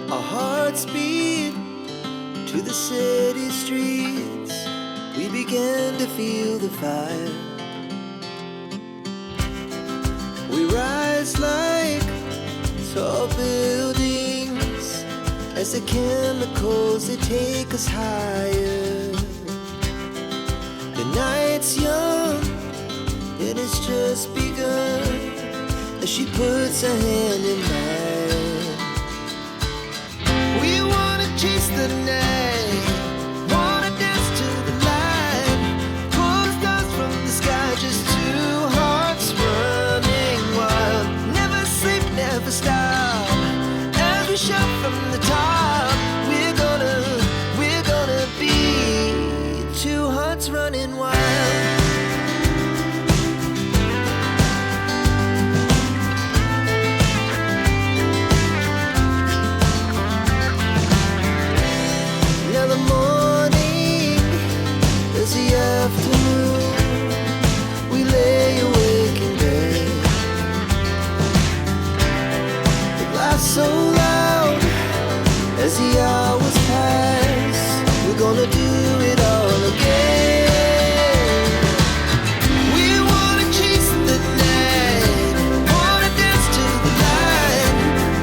Our hearts beat to the city streets. We began to feel the fire. We rise like tall buildings as the chemicals, they take us higher. The night's young, it has just begun, as she puts her hand in mine. We wanna chase the night, wanna dance to the light, pull stars from the sky, just two hearts running wild. Never sleep, never stop, as we shout from the top. We're gonna be two hearts running wild. Now the morning is the afternoon. We lay awake in bed. It laughs so loud as the hours pass. We're gonna do it all again. We wanna chase the night, wanna dance to the light,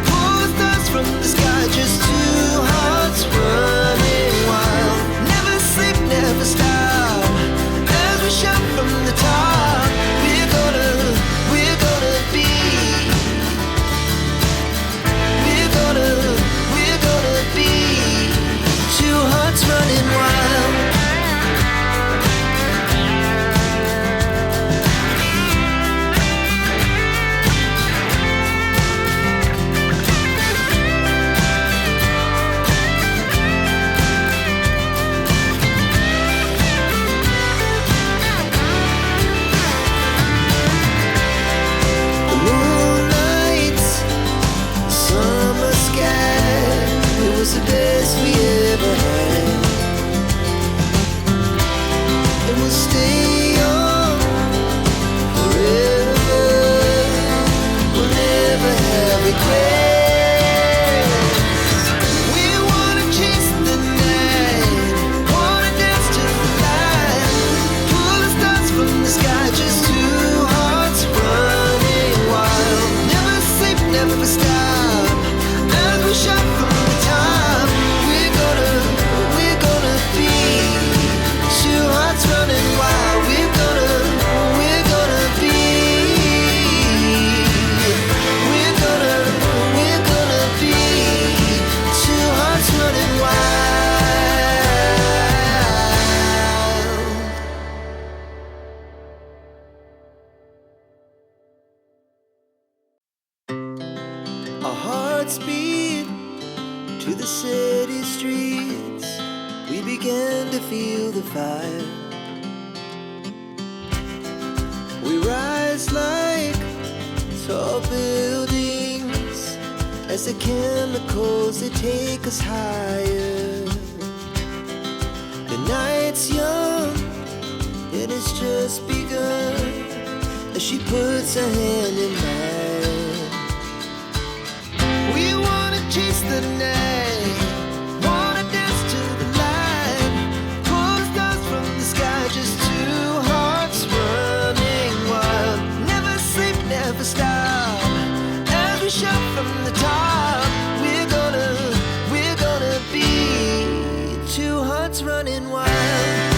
pull stars from the sky, just two hearts running wild. Never sleep, never stop, as we shout from the top. We're gonna be, we're gonna be two hearts running wild. The moonlight, summer sky, it was the best we ever had. And we'll stay young forever. We'll never have regrets. We wanna chase the night, wanna dance to the light, pull the stars from the sky, just two hearts running wild. Never sleep, never stop, as we shout from the top. We're gonna be two hearts running wild. We're gonna be, we're gonna be two hearts running wild. Our hearts beat to the city streets. We began to feel the fire. We rise like tall buildings as the chemicals, they take us higher. The night's young, it has just begun, as she puts her hand in mine. We wanna chase the night, wanna dance to the light, pull stars from the sky, just two hearts running wild. Never sleep, never stop, as we shout from the top. We're gonna be two hearts running wild.